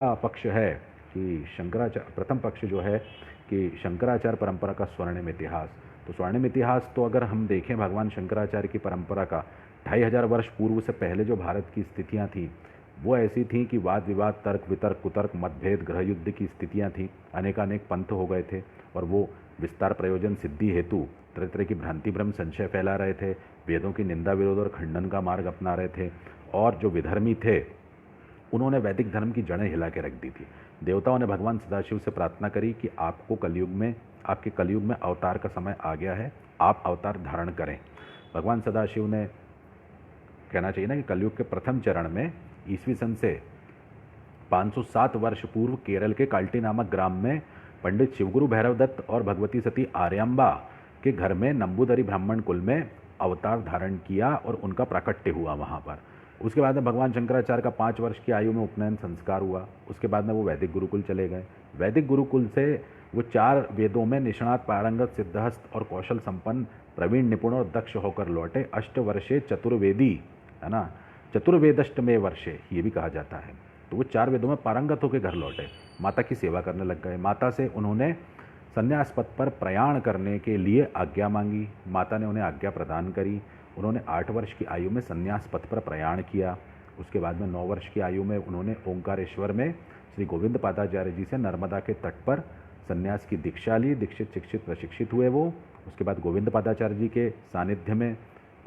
पक्ष है कि शंकराचार्य, प्रथम पक्ष जो है कि शंकराचार्य परंपरा का स्वर्णिम इतिहास। तो स्वर्णिम इतिहास तो अगर हम देखें भगवान शंकराचार्य की परंपरा का 2500 वर्ष पूर्व से पहले जो भारत की स्थितियां थीं वो ऐसी थीं कि वाद विवाद, तर्क वितर्क, कुतर्क, मतभेद, गृह युद्ध की स्थितियां थीं। अनेकानेक पंथ हो गए थे और वो विस्तार प्रयोजन सिद्धि हेतु तरह तरह की भ्रांति भ्रम संशय फैला रहे थे, वेदों की निंदा विरोध और खंडन का मार्ग अपना रहे थे। और जो विधर्मी थे उन्होंने वैदिक धर्म की जड़ें हिला के रख दी थी। देवताओं ने भगवान सदाशिव से प्रार्थना करी कि आपको कलयुग में, आपके कलयुग में अवतार का समय आ गया है, आप अवतार धारण करें। भगवान सदाशिव ने, कहना चाहिए ना कि कलयुग के प्रथम चरण में ईस्वी सन से 507 वर्ष पूर्व केरल के काल्टी नामक ग्राम में पंडित शिवगुरु भैरव दत्त और भगवती सती आर्यांबा के घर में नंबूदरी ब्राह्मण कुल में अवतार धारण किया और उनका प्राकट्य हुआ वहाँ पर। उसके बाद में भगवान शंकराचार्य का 5 वर्ष की आयु में उपनयन संस्कार हुआ। उसके बाद में वो वैदिक गुरुकुल चले गए। वैदिक गुरुकुल से वो 4 वेदों में निष्णात, पारंगत, सिद्धहस्त और कौशल संपन्न, प्रवीण, निपुण और दक्ष होकर लौटे। अष्टवर्षे चतुर्वेदी, है ना, चतुर्वेदष्टमे वर्षे ये भी कहा जाता है। तो वो 4 वेदों में पारंगत होकर घर लौटे। माता की सेवा करने लग गए। माता से उन्होंने संन्यास पथ पर प्रयाण करने के लिए आज्ञा मांगी। माता ने उन्हें आज्ञा प्रदान करी। उन्होंने 8 वर्ष की आयु में संन्यास पथ पर प्रयाण किया। उसके बाद में 9 वर्ष की आयु में उन्होंने ओंकारेश्वर में श्री गोविंद पादाचार्य जी से नर्मदा के तट पर संन्यास की दीक्षा ली। दीक्षित, शिक्षित, प्रशिक्षित हुए वो। उसके बाद गोविंद पादाचार्य जी के सानिध्य में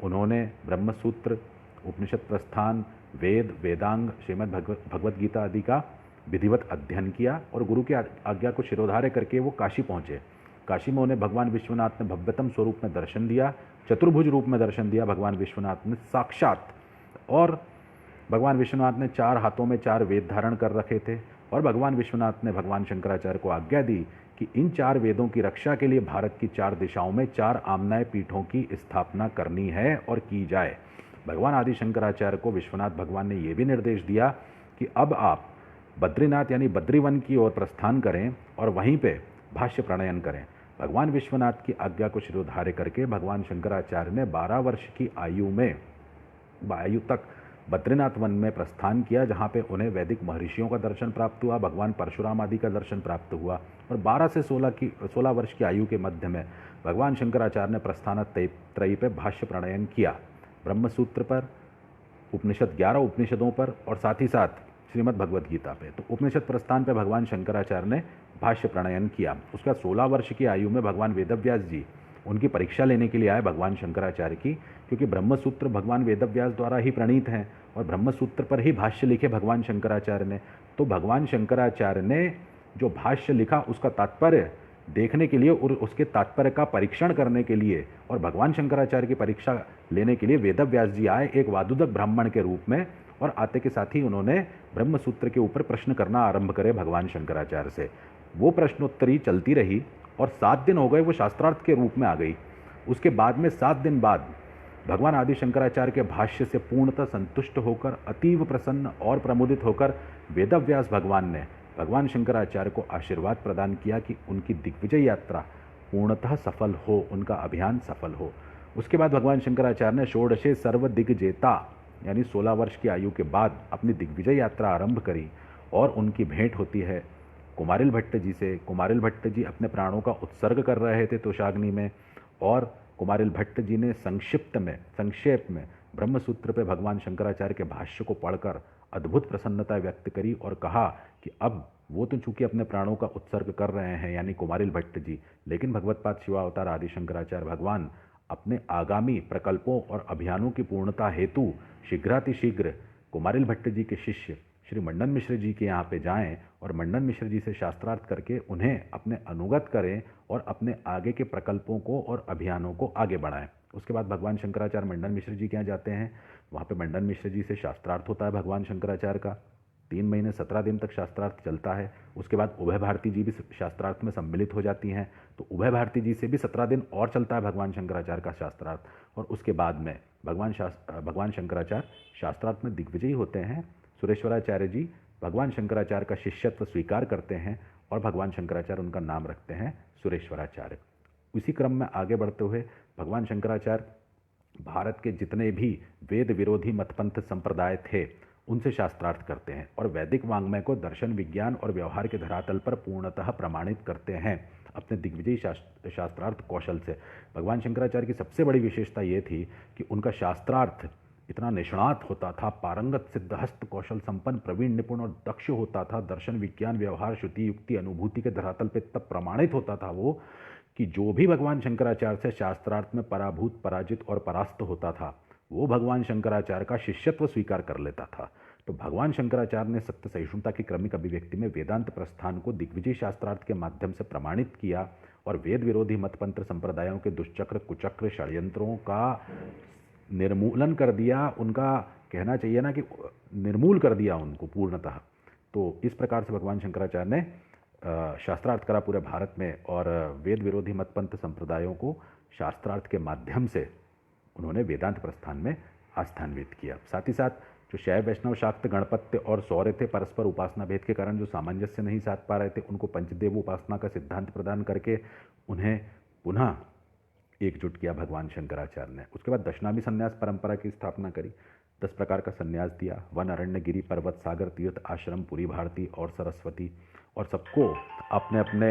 उन्होंने ब्रह्मसूत्र, उपनिषद प्रस्थान, वेद, वेदांग, श्रीमद् भगवद गीता आदि का विधिवत अध्ययन किया और गुरु की आज्ञा को शिरोधार्य करके वो काशी पहुँचे। काशी में उन्हें भगवान विश्वनाथ ने भव्यतम स्वरूप में दर्शन दिया, चतुर्भुज रूप में दर्शन दिया भगवान विश्वनाथ ने साक्षात। और भगवान विश्वनाथ ने 4 हाथों में 4 वेद धारण कर रखे थे और भगवान विश्वनाथ ने भगवान शंकराचार्य को आज्ञा दी कि इन 4 वेदों की रक्षा के लिए भारत की 4 दिशाओं में 4 आम्नाय पीठों की स्थापना करनी है और की जाए। भगवान आदि शंकराचार्य को विश्वनाथ भगवान ने यह भी निर्देश दिया कि अब आप बद्रीनाथ यानी बद्रीवन की ओर प्रस्थान करें और वहीं पे भाष्य प्रणयन करें। भगवान विश्वनाथ की आज्ञा को शिरोधार्य करके भगवान शंकराचार्य ने 12 वर्ष की आयु तक बद्रीनाथ वन में प्रस्थान किया, जहाँ पे उन्हें वैदिक महर्षियों का दर्शन प्राप्त हुआ, भगवान परशुराम आदि का दर्शन प्राप्त हुआ। और 12 से 16 वर्ष की आयु के मध्य में भगवान शंकराचार्य ने प्रस्थान त्रयी पे भाष्य प्रणयन किया, ब्रह्मसूत्र पर, उपनिषद 11 उपनिषदों पर और साथ ही साथ श्रीमद् भगवद गीता पे। तो उपनिषद प्रस्थान पे भगवान शंकराचार्य ने भाष्य प्रणयन किया। उसके बाद 16 वर्ष की आयु में भगवान वेदव्यास जी उनकी परीक्षा लेने के लिए आए भगवान शंकराचार्य की, क्योंकि ब्रह्मसूत्र भगवान वेदव्यास द्वारा ही प्रणीत हैं और ब्रह्मसूत्र पर ही भाष्य लिखे भगवान शंकराचार्य ने। तो भगवान शंकराचार्य ने जो भाष्य लिखा उसका तात्पर्य देखने के लिए और उसके तात्पर्य का परीक्षण करने के लिए और भगवान शंकराचार्य की परीक्षा लेने के लिए वेदव्यास जी आए एक वादुदक ब्राह्मण के रूप में, और आते के साथ ही उन्होंने ब्रह्मसूत्र के ऊपर प्रश्न करना आरंभ करे भगवान शंकराचार्य से। वो प्रश्नोत्तरी चलती रही और 7 दिन हो गए वो शास्त्रार्थ के रूप में आ गई। उसके बाद में 7 दिन बाद भगवान आदि शंकराचार्य के भाष्य से पूर्णतः संतुष्ट होकर, अतीव प्रसन्न और प्रमुदित होकर वेदव्यास भगवान ने भगवान शंकराचार्य को आशीर्वाद प्रदान किया कि उनकी दिग्विजय यात्रा पूर्णतः सफल हो, उनका अभियान सफल हो। उसके बाद भगवान शंकराचार्य ने षोडशे सर्व दिग्जेता यानी 16 वर्ष की आयु के बाद अपनी दिग्विजय यात्रा आरंभ करी और उनकी भेंट होती है कुमारिल भट्ट जी से। कुमारिल भट्ट जी अपने प्राणों का उत्सर्ग कर रहे थे तोषाग्नि में, और कुमारिल भट्ट जी ने संक्षेप में ब्रह्मसूत्र पे भगवान शंकराचार्य के भाष्य को पढ़कर अद्भुत प्रसन्नता व्यक्त करी और कहा कि अब वो तो चूंकि अपने प्राणों का उत्सर्ग कर रहे हैं यानी कुमारिल भट्ट जी, लेकिन भगवत्पाद शिवावतार आदि शंकराचार्य भगवान अपने आगामी प्रकल्पों और अभियानों की पूर्णता हेतु शीघ्रातिशीघ्र कुमारिल भट्ट जी के शिष्य श्री मंडन मिश्र जी के यहाँ पे जाएं और मंडन मिश्र जी से शास्त्रार्थ करके उन्हें अपने अनुगत करें और अपने आगे के प्रकल्पों को और अभियानों को आगे बढ़ाएं। उसके बाद भगवान शंकराचार्य मंडन मिश्र जी के यहाँ जाते हैं। वहाँ पे मंडन मिश्र जी से शास्त्रार्थ होता है भगवान शंकराचार्य का। 3 महीने 17 दिन तक शास्त्रार्थ चलता है। उसके बाद उभय भारती जी भी शास्त्रार्थ में सम्मिलित हो जाती हैं, तो उभय भारती जी से भी 17 दिन और चलता है भगवान शंकराचार्य का शास्त्रार्थ। और उसके बाद में भगवान शंकराचार्य शास्त्रार्थ में दिग्विजयी होते हैं। सुरेश्वराचार्य जी भगवान शंकराचार्य का शिष्यत्व स्वीकार करते हैं और भगवान शंकराचार्य उनका नाम रखते हैं सुरेश्वराचार्य। उसी क्रम में आगे बढ़ते हुए भगवान शंकराचार्य भारत के जितने भी वेद विरोधी मतपंथ संप्रदाय थे उनसे शास्त्रार्थ करते हैं और वैदिक वाङ्मय को दर्शन, विज्ञान और व्यवहार के धरातल पर पूर्णतः प्रमाणित करते हैं अपने दिग्विजयी शास्त्रार्थ कौशल से। भगवान शंकराचार्य की सबसे बड़ी विशेषता ये थी कि उनका शास्त्रार्थ इतना निष्णात होता था, पारंगत, सिद्धहस्त, कौशल संपन्न, प्रवीण, निपुण और दक्ष होता था। दर्शन, विज्ञान, व्यवहार, श्रुति, युक्ति, अनुभूति के धरातल पर तब प्रमाणित होता था वो कि जो भी भगवान शंकराचार्य से शास्त्रार्थ में पराभूत, पराजित और परास्त होता था, वो भगवान शंकराचार्य का शिष्यत्व स्वीकार कर लेता था। तो भगवान शंकराचार्य ने सत्य सहिष्णुता की क्रमिक अभिव्यक्ति में वेदांत प्रस्थान को दिग्विजय शास्त्रार्थ के माध्यम से प्रमाणित किया और वेद विरोधी मतपंत्र संप्रदायों के दुष्चक्र, कुचक्र, षड्यंत्रों का निर्मूलन कर दिया। उनका कहना चाहिए ना कि निर्मूल कर दिया उनको पूर्णतः। तो इस प्रकार से भगवान शंकराचार्य ने शास्त्रार्थ करा पूरे भारत में और वेद विरोधी मतपंथ संप्रदायों को शास्त्रार्थ के माध्यम से उन्होंने वेदांत प्रस्थान में आस्थान्वित किया। साथ ही साथ जो शैव, वैष्णव, शाक्त, गणपत्य और सौर्य थे, परस्पर उपासना भेद के कारण जो सामंजस्य नहीं साध पा रहे थे, उनको पंचदेव उपासना का सिद्धांत प्रदान करके उन्हें पुनः एकजुट किया भगवान शंकराचार्य ने। उसके बाद दशनामी संन्यास परंपरा की स्थापना करी, 10 प्रकार का संन्यास दिया, वन, अरण्य, गिरि, पर्वत, सागर, तीर्थ, आश्रम, पुरी, भारती और सरस्वती, और सबको अपने अपने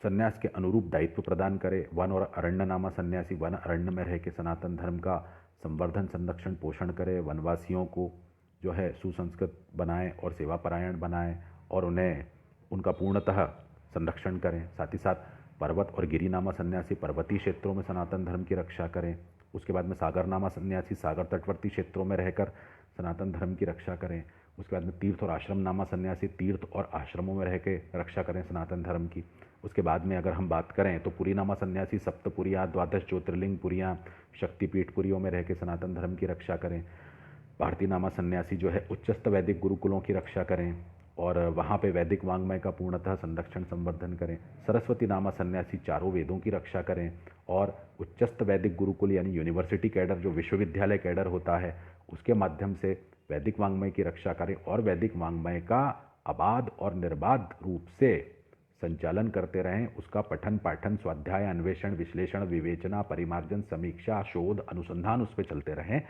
संन्यास के अनुरूप दायित्व प्रदान करे। वन और अरण्य नामा सन्यासी वन अरण्य में रह के सनातन धर्म का संवर्धन, संरक्षण, पोषण करे, वनवासियों को जो है सुसंस्कृत बनाएं और सेवापरायण बनाएं और उन्हें उनका पूर्णतः संरक्षण करें। साथ ही साथ पर्वत और गिरी नामा सन्यासी पर्वतीय क्षेत्रों में सनातन धर्म की रक्षा करें। उसके बाद में सागर नामा सन्यासी सागर तटवर्ती क्षेत्रों में रहकर सनातन धर्म की रक्षा करें। उसके बाद में तीर्थ और आश्रम नामा सन्यासी तीर्थ और आश्रमों में रह के रक्षा करें सनातन धर्म की। उसके बाद में अगर हम बात करें तो पुरी नामा सन्यासी सप्तपुरियाँ, द्वादश ज्योतिर्लिंग पुरियाँ, शक्तिपीठ पुरियों में रह के सनातन धर्म की रक्षा करें। भारती नामा सन्यासी जो है उच्चस्थ वैदिक गुरुकुलों की रक्षा करें और वहाँ पे वैदिक वाङ्मय का पूर्णतः संरक्षण संवर्धन करें। सरस्वती नामा सन्यासी चारों वेदों की रक्षा करें और उच्चस्थ वैदिक गुरुकुल यानी यूनिवर्सिटी कैडर, जो विश्वविद्यालय कैडर होता है, उसके माध्यम से वैदिक वाङ्मय की रक्षा करें और वैदिक वाङ्मय का अबाध और निर्बाध रूप से संचालन करते रहें। उसका पठन, पाठन, स्वाध्याय, अन्वेषण, विश्लेषण, विवेचना, परिमार्जन, समीक्षा, शोध, अनुसंधान उस पर चलते रहें।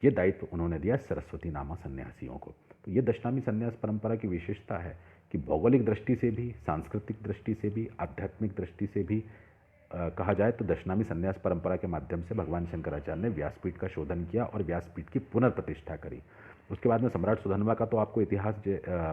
ये दायित्व उन्होंने दिया सरस्वती नामा सन्यासियों को। तो ये दशनामी संन्यास परंपरा की विशेषता है कि भौगोलिक दृष्टि से भी, सांस्कृतिक दृष्टि से भी, आध्यात्मिक दृष्टि से भी कहा जाए तो दशनामी संन्यास परंपरा के माध्यम से भगवान शंकराचार्य ने व्यासपीठ का शोधन किया और व्यासपीठ की पुनर्प्रतिष्ठा करी। उसके बाद में सम्राट सुधन्वा का तो आपको इतिहास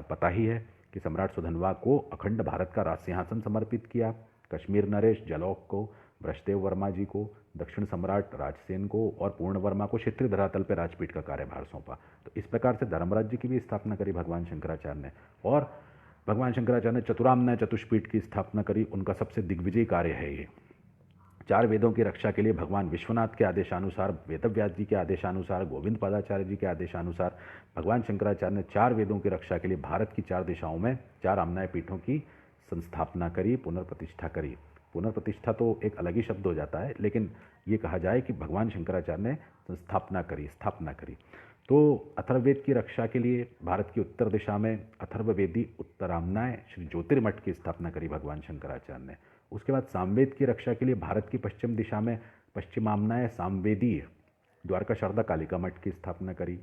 पता ही है कि सम्राट सुधन्वा को अखंड भारत का राज सिंहासन समर्पित किया। कश्मीर नरेश जलौक को, वृषदेव वर्मा जी को, दक्षिण सम्राट राजसेन को और पूर्ण वर्मा को क्षेत्रीय धरातल पर राजपीठ का कार्यभार सौंपा। तो इस प्रकार से धर्मराज्य की भी स्थापना करी भगवान शंकराचार्य ने। और भगवान शंकराचार्य ने चतुराम्नाय चतुष्पीठ की स्थापना करी। उनका सबसे दिग्विजयी कार्य है ये। 4 वेदों की रक्षा के लिए भगवान विश्वनाथ के आदेशानुसार, वेदव्यास जी के आदेशानुसार, गोविंद पादाचार्य जी के आदेशानुसार भगवान शंकराचार्य ने 4 वेदों की रक्षा के लिए भारत की 4 दिशाओं में 4 आम्नाय पीठों की संस्थापना करी, पुनर्प्रतिष्ठा करी। पुनर्प्रतिष्ठा तो एक अलग ही शब्द हो जाता है, लेकिन ये कहा जाए कि भगवान शंकराचार्य ने स्थापना करी। तो अथर्ववेद की रक्षा के लिए भारत की उत्तर दिशा में अथर्ववेदी उत्तराम्नाय श्री ज्योतिर्मठ की स्थापना करी भगवान शंकराचार्य ने। उसके बाद सामवेद की रक्षा के लिए भारत की पश्चिम दिशा में पश्चिमाम्नाय सामवेदी द्वारका शारदा कालिका मठ की स्थापना करी।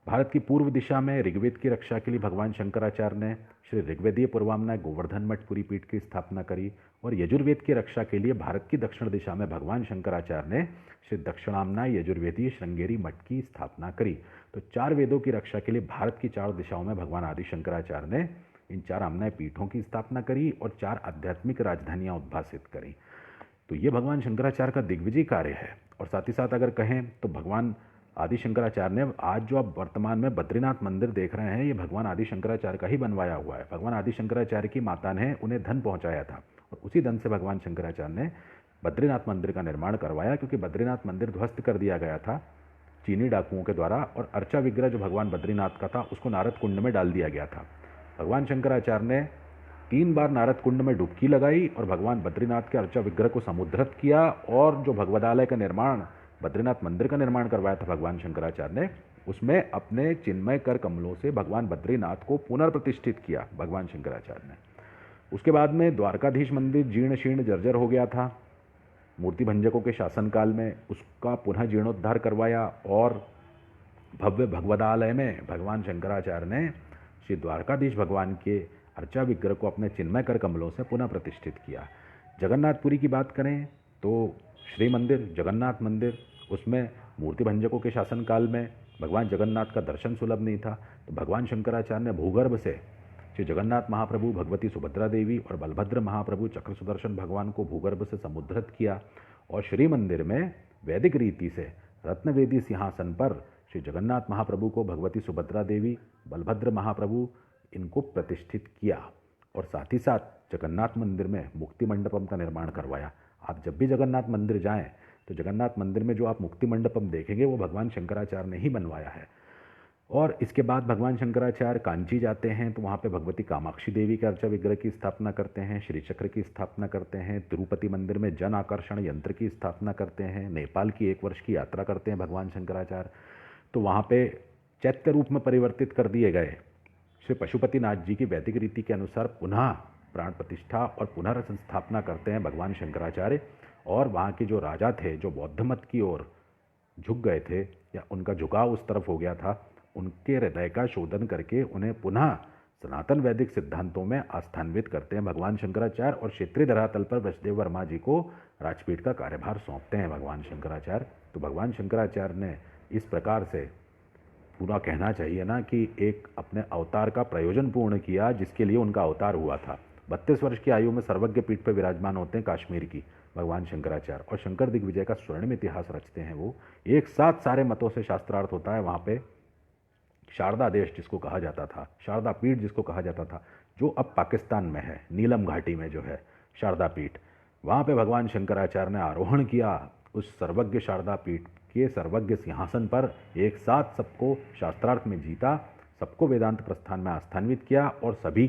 भारत की पूर्व दिशा में ऋग्वेद की रक्षा के लिए भगवान शंकराचार्य ने श्री ऋग्वेदीय पूर्वाम्नाय गोवर्धन मठ पुरी पीठ की स्थापना करी। और यजुर्वेद की रक्षा के लिए भारत की दक्षिण दिशा में भगवान शंकराचार्य ने श्री दक्षिणाम्नाय यजुर्वेदीय श्रृंगेरी मठ की स्थापना करी। तो 4 वेदों की रक्षा के लिए भारत की 4 दिशाओं में भगवान आदि शंकराचार्य ने इन 4 आम्नाय पीठों की स्थापना करी और 4 आध्यात्मिक राजधानियां उद्भासित करी। तो ये भगवान शंकराचार्य का दिग्विजय कार्य है। और साथ ही साथ अगर कहें तो भगवान आदि शंकराचार्य ने आज जो आप वर्तमान में बद्रीनाथ मंदिर देख रहे हैं, ये भगवान आदि शंकराचार्य का ही बनवाया हुआ है। भगवान आदि शंकराचार्य की माता ने उन्हें धन पहुंचाया था और उसी धन से भगवान शंकराचार्य ने बद्रीनाथ मंदिर का निर्माण करवाया, क्योंकि बद्रीनाथ मंदिर ध्वस्त कर दिया गया था चीनी डाकुओं के द्वारा और अर्चा विग्रह जो भगवान बद्रीनाथ का था उसको नारद कुंड में डाल दिया गया था। भगवान शंकराचार्य ने 3 बार नारद कुंड में डुबकी लगाई और भगवान बद्रीनाथ के अर्चा विग्रह को समुद्रत किया और जो भगवदालय का निर्माण, बद्रीनाथ मंदिर का निर्माण करवाया था भगवान शंकराचार्य ने, उसमें अपने चिन्मय कर कमलों से भगवान बद्रीनाथ को पुनर्प्रतिष्ठित किया भगवान शंकराचार्य ने। उसके बाद में द्वारकाधीश मंदिर जीर्ण शीर्ण जर्जर हो गया था। मूर्ति भंजकों के शासनकाल में उसका पुनः जीर्णोद्धार करवाया और भव्य भगवदालय में भगवान शंकराचार्य ने श्री द्वारकाधीश भगवान के अर्चा विग्रह को अपने चिन्मय कर कमलों से पुनः प्रतिष्ठित किया। जगन्नाथपुरी की बात करें तो श्री मंदिर, जगन्नाथ मंदिर, उसमें मूर्ति भंजकों के शासनकाल में भगवान जगन्नाथ का दर्शन सुलभ नहीं था, तो भगवान शंकराचार्य ने भूगर्भ से श्री जगन्नाथ महाप्रभु, भगवती सुभद्रा देवी और बलभद्र महाप्रभु चक्र सुदर्शन भगवान को भूगर्भ से समुद्रित किया और श्री मंदिर में वैदिक रीति से रत्नवेदी सिंहासन पर श्री जगन्नाथ महाप्रभु को भगवती सुभद्रा देवी, बलभद्र महाप्रभु इनको प्रतिष्ठित किया और साथ ही साथ जगन्नाथ मंदिर में मुक्ति मंडपम का निर्माण करवाया। आप जब भी जगन्नाथ मंदिर जाएं तो जगन्नाथ मंदिर में जो आप मुक्ति मंडपम देखेंगे वो भगवान शंकराचार्य ने ही बनवाया है। और इसके बाद भगवान शंकराचार्य कांची जाते हैं तो वहाँ पे भगवती कामाक्षी देवी के अर्चा विग्रह की स्थापना करते हैं, श्री चक्र की स्थापना करते हैं, तिरुपति मंदिर में जन आकर्षण यंत्र की स्थापना करते हैं, नेपाल की 1 वर्ष की यात्रा करते हैं भगवान शंकराचार्य, तो वहाँ पे चैत्य रूप में परिवर्तित कर दिए गए श्री पशुपतिनाथ जी की वैदिक रीति के अनुसार पुनः प्राण प्रतिष्ठा और पुनर्संस्थापना करते हैं भगवान शंकराचार्य। और वहाँ के जो राजा थे जो बौद्ध मत की ओर झुक गए थे या उनका झुकाव उस तरफ हो गया था, उनके हृदय का शोधन करके उन्हें पुनः सनातन वैदिक सिद्धांतों में आस्थान्वित करते हैं भगवान शंकराचार्य और क्षेत्रीय धरातल पर वृषदेव वर्मा जी को राजपीठ का कार्यभार सौंपते हैं भगवान शंकराचार्य। तो भगवान शंकराचार्य ने इस प्रकार से पूरा कहना चाहिए ना कि एक अपने अवतार का प्रयोजन पूर्ण किया जिसके लिए उनका अवतार हुआ था। 32 वर्ष की आयु में सर्वज्ञ पीठ पर विराजमान होते हैं काश्मीर की भगवान शंकराचार्य और शंकर दिग्विजय का स्वर्णिम इतिहास रचते हैं। वो एक साथ सारे मतों से शास्त्रार्थ होता है। वहाँ पे शारदा देश जिसको कहा जाता था, शारदा पीठ जिसको कहा जाता था, जो अब पाकिस्तान में है, नीलम घाटी में जो है शारदा पीठ, वहाँ पे भगवान शंकराचार्य ने आरोहण किया उस सर्वज्ञ शारदा पीठ के सर्वज्ञ सिंहासन पर, एक साथ सबको शास्त्रार्थ में जीता, सबको वेदांत प्रस्थान में आस्थान्वित किया और सभी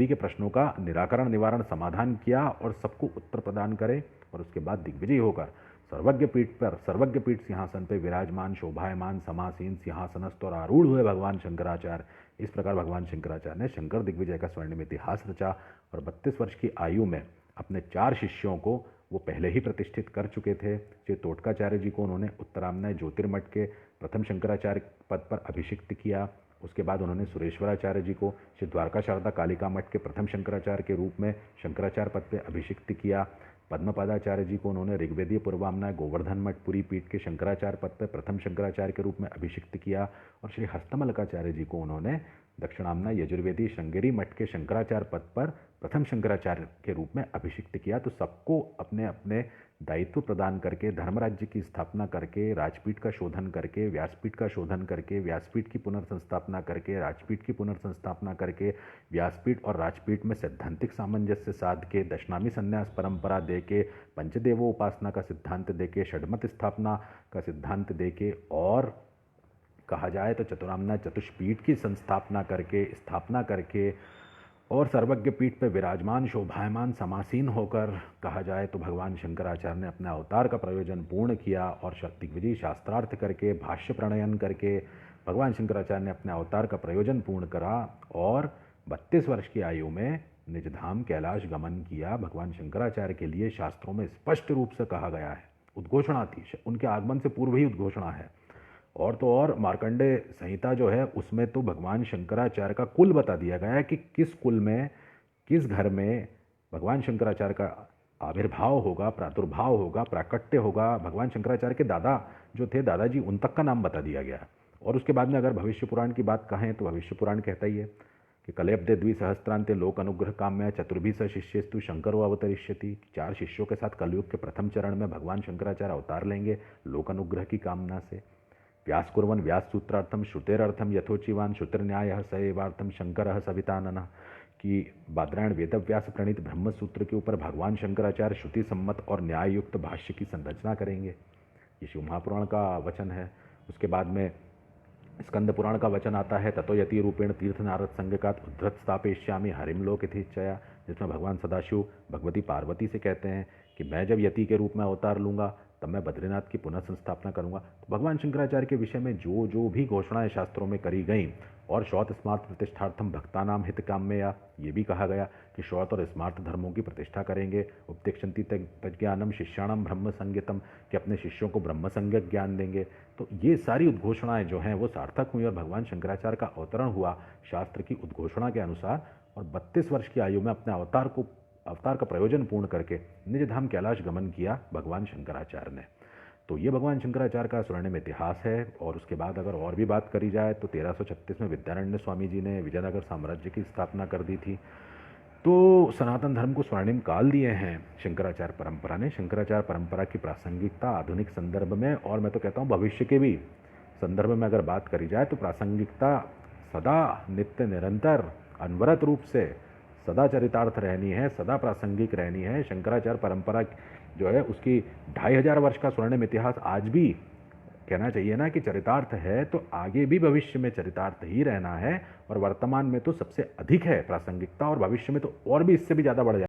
के प्रश्नों का निराकरण, निवारण, समाधान किया और सबको उत्तर प्रदान करे और उसके बाद दिग्विजयी होकर सर्वज्ञ पीठ सिंहासन पर विराजमान, शोभायमान, समासीन, सिंहासनस्थ और आरूढ़ हुए भगवान शंकराचार्य। इस प्रकार भगवान शंकराचार्य ने शंकर दिग्विजय का स्वर्णिम इतिहास रचा और 32 वर्ष की आयु में अपने 4 शिष्यों को वो पहले ही प्रतिष्ठित कर चुके थे। श्री तोटकाचार्य जी को उन्होंने उत्तरामन्य ज्योतिर्मठ के प्रथम शंकराचार्य पद पर अभिषिक्त किया। उसके बाद उन्होंने सुरेश्वराचार्य जी को श्री द्वारका शारदा कालिका मठ के प्रथम शंकराचार्य के रूप में शंकराचार्य पद पर अभिषिक्त किया। पद्मपादाचार्य जी को उन्होंने ऋग्वेदीय पूर्वामनाय गोवर्धन मठ पुरी पीठ के शंकराचार्य पद पर प्रथम शंकराचार्य के रूप में अभिषिक्त किया और श्री हस्तमलकाचार्य जी को उन्होंने दक्षिणामनाय यजुर्वेदी श्रृंगेरी मठ के शंकराचार्य पद पर प्रथम शंकराचार्य के रूप में अभिषिक्त किया। तो सबको अपने अपने दायित्व प्रदान करके, धर्मराज्य की स्थापना करके, राजपीठ का शोधन करके, व्यासपीठ का शोधन करके, व्यासपीठ की पुनर्संस्थापना करके, राजपीठ की पुनर्संस्थापना करके, व्यासपीठ और राजपीठ में सैद्धांतिक सामंजस्य साध के, दशनामी संन्यास परंपरा दे के, पंचदेवों उपासना का सिद्धांत दे के, षडमत स्थापना का सिद्धांत दे के और कहा जाए तो चतुराम्नाय चतुष्पीठ की स्थापना करके और सर्वज्ञ पीठ पर विराजमान, शोभायमान, समासीन होकर कहा जाए तो भगवान शंकराचार्य ने अपने अवतार का प्रयोजन पूर्ण किया और दिग्विजयी शास्त्रार्थ करके, भाष्य प्रणयन करके भगवान शंकराचार्य ने अपने अवतार का प्रयोजन पूर्ण करा और 32 वर्ष की आयु में निजधाम कैलाश गमन किया। भगवान शंकराचार्य के लिए शास्त्रों में स्पष्ट रूप से कहा गया है, उद्घोषणा थी, उनके आगमन से पूर्व ही उद्घोषणा है। और तो और मार्कंडेय संहिता जो है उसमें तो भगवान शंकराचार्य का कुल बता दिया गया है कि किस कुल में, किस घर में भगवान शंकराचार्य का आविर्भाव होगा, प्रादुर्भाव होगा, प्राकट्य होगा। भगवान शंकराचार्य के दादा जो थे, दादाजी, उन तक का नाम बता दिया गया। और उसके बाद में अगर भविष्य पुराण की बात कहें तो भविष्य पुराण कहता ही है कि कलेब्दे द्विसहस्त्रांते लोक अनुग्रह काम्य चतुर्भि स शिष्यस्तु शंकरो अवतरिष्यति। 4 शिष्यों के साथ कलयुग के प्रथम चरण में भगवान शंकराचार्य अवतार लेंगे लोक अनुग्रह की कामना से। व्यास कुर्वन् व्यास सूत्रार्थम श्रुतेरर्थम यथोचिवान श्रुतिर्न्यायः स एवार्थम शंकरः सविताननः कि बादरायण वेदव्यास प्रणीत ब्रह्म सूत्र के ऊपर भगवान शंकराचार्य श्रुति सम्मत और न्याय युक्त भाष्य की संरचना करेंगे। ये शिव महापुराण का वचन है। उसके बाद में स्कंद पुराण का वचन आता है, ततो यति रूपेण तीर्थ नारद संज्ञकात् उद्धृत स्थापयिष्यामि हरिम लोक इथेच्छया, जिसमें भगवान सदाशिव भगवती पार्वती से कहते हैं कि मैं जब यति के रूप में अवतार लूँगा तब मैं बद्रीनाथ की पुनः संस्थापना करूंगा। तो भगवान शंकराचार्य के विषय में जो जो भी घोषणाएं शास्त्रों में करी गई, और शौत स्मार्त प्रतिष्ठार्थम भक्तानाम हित काम्यया, ये भी कहा गया कि शौत और स्मार्त धर्मों की प्रतिष्ठा करेंगे। उपदेक्षन्ति तज्ञानम शिष्याणम ब्रह्म संगीतम, कि अपने शिष्यों को ब्रह्म संज्ञक ज्ञान देंगे। तो ये सारी उद्घोषणाएं जो हैं वो सार्थक हुई और भगवान शंकराचार्य का अवतरण हुआ शास्त्र की उद्घोषणा के अनुसार, और 32 वर्ष की आयु में अपने अवतार का प्रयोजन पूर्ण करके निज धाम कैलाश गमन किया भगवान शंकराचार्य ने। तो ये भगवान शंकराचार्य का स्वर्णिम इतिहास है। और उसके बाद अगर और भी बात करी जाए तो 1336 में विद्यारण्य स्वामी जी ने विजयनगर साम्राज्य की स्थापना कर दी थी। तो सनातन धर्म को स्वर्णिम काल दिए हैं शंकराचार्य परंपरा ने। शंकराचार्य परंपरा की प्रासंगिकता आधुनिक संदर्भ में, और मैं तो कहता हूँ भविष्य के भी संदर्भ में अगर बात करी जाए, तो प्रासंगिकता सदा नित्य निरंतर अनवरत रूप से सदा चरितार्थ रहनी है, सदा प्रासंगिक रहनी है। शंकराचार्य परंपरा जो है उसकी 2500 वर्ष का स्वर्णिम इतिहास आज भी कहना चाहिए ना कि चरितार्थ है, तो आगे भी भविष्य में चरितार्थ ही रहना है। और वर्तमान में तो सबसे अधिक है प्रासंगिकता, और भविष्य में तो और भी इससे भी ज़्यादा बढ़ जाए।